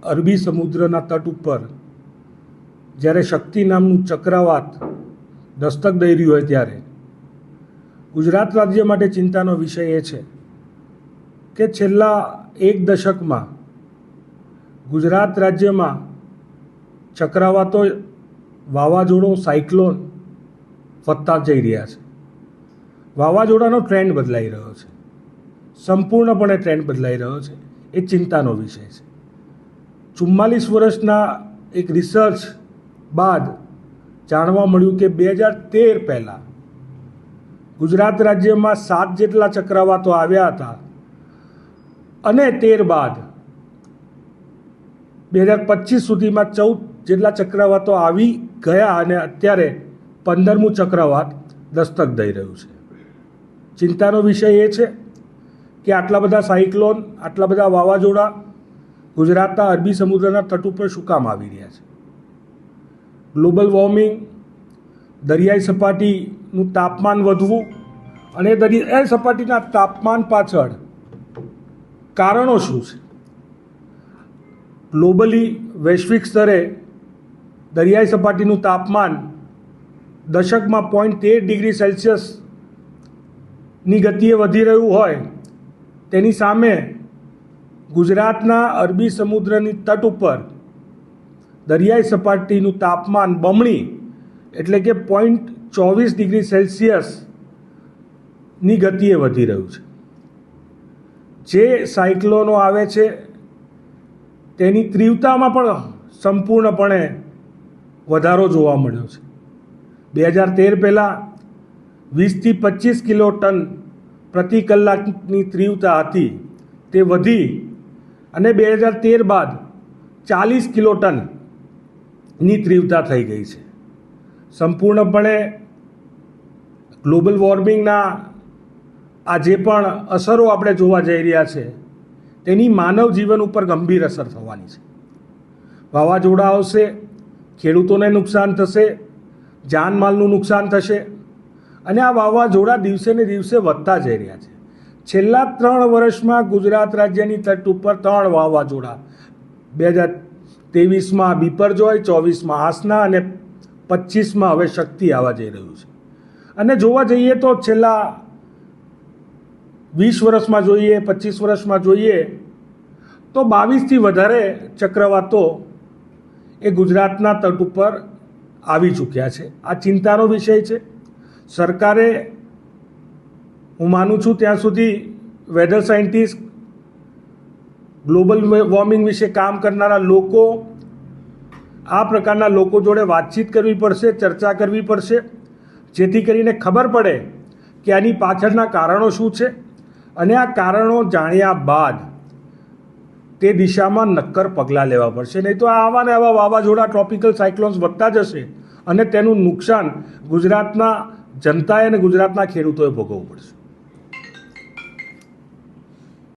અરબી સમુદ્રના તટ ઉપર જ્યારે શક્તિ નામનું ચક્રવાત દસ્તક દઈ રહ્યું હોય ત્યારે ગુજરાત રાજ્ય માટે ચિંતાનો વિષય એ છે કે છેલ્લા એક દશકમાં ગુજરાત રાજ્યમાં ચક્રવાતો, વાવાઝોડો, સાયક્લોન વધતા જઈ રહ્યા છે. વાવાઝોડાનો ટ્રેન્ડ બદલાઈ રહ્યો છે, સંપૂર્ણપણે ટ્રેન્ડ બદલાઈ રહ્યો છે. એ ચિંતાનો વિષય છે. 44 વર્ષના એક રિસર્ચ બાદ જાણવા મળ્યું કે 2013 પહેલાં ગુજરાત રાજ્યમાં 7 જેટલા ચક્રવાતો આવ્યા હતા અને 13 બાદ 2025 સુધીમાં 14 જેટલા ચક્રવાતો આવી ગયા અને અત્યારે 15મું ચક્રવાત દસ્તક દઈ રહ્યું છે. ચિંતાનો વિષય એ છે કે આટલા બધા સાયક્લોન, આટલા બધા વાવાઝોડા ગુજરાતના અરબી સમુદ્રના તટ ઉપર શું કામ આવી રહ્યા છે? ગ્લોબલ વોર્મિંગ, દરિયાઈ સપાટીનું તાપમાન વધવું અને દરિયાઈ સપાટીના તાપમાન પાછળ કારણો શું છે? ગ્લોબલી, વૈશ્વિક સ્તરે દરિયાઈ સપાટીનું તાપમાન દશકમાં 0.13 ડિગ્રી સેલ્સિયસની ગતિએ વધી રહ્યું હોય, તેની સામે ગુજરાતના અરબી સમુદ્રની તટ ઉપર દરિયાઈ સપાટીનું તાપમાન બમણી એટલે કે 0.24 ડિગ્રી સેલ્સિયસની ગતિએ વધી રહ્યું છે. જે સાયક્લોનો આવે છે તેની તીવ્રતામાં પણ સંપૂર્ણપણે વધારો જોવા મળ્યો છે. 2013 પહેલાં 20થી 25 કિલોટન પ્રતિ કલાકની તીવ્રતા હતી, તે વધી અને 2013 બાદ 40 કિલોટનની તીવ્રતા થઈ ગઈ છે. સંપૂર્ણપણે ગ્લોબલ વોર્મિંગના આ જે પણ અસરો આપણે જોવા જઈ રહ્યા છે તેની માનવ જીવન ઉપર ગંભીર અસર થવાની છે. વાવાઝોડા આવશે, ખેડૂતોને નુકસાન થશે, જાનમાલનું નુકસાન થશે અને આ વાવાઝોડા દિવસે ને દિવસે વધતા જઈ રહ્યા છે. છેલ્લા 3 વર્ષમાં ગુજરાત રાજ્યની તટ ઉપર 3 વાવાઝોડા, 2023માં બિપરજોય, 24માં આસના અને 25માં હવે શક્તિ આવવા જઈ રહ્યું છે. અને જોવા જઈએ તો છેલ્લા 20 વર્ષમાં જોઈએ, 25 વર્ષમાં જોઈએ તો 22થી વધારે ચક્રવાતો એ ગુજરાતના તટ ઉપર આવી ચૂક્યા છે. આ ચિંતાનો વિષય છે. સરકારે, હું માનું છું ત્યાં સુધી, વેધર સાયન્ટિસ્ટ, ગ્લોબલ વોર્મિંગ વિશે કામ કરનારા લોકો, આ પ્રકારના લોકો જોડે વાતચીત કરવી પડશે, ચર્ચા કરવી પડશે, જેથી કરીને ખબર પડે કે આની પાછળના કારણો શું છે અને આ કારણો જાણ્યા બાદ તે દિશામાં નક્કર પગલાં લેવા પડશે. નહીં તો આવા ને આવા વાવાઝોડા, ટ્રોપિકલ સાયક્લોન્સ વધતા જશે અને તેનું નુકસાન ગુજરાતના જનતાએ અને ગુજરાતના ખેડૂતોએ ભોગવવું પડશે.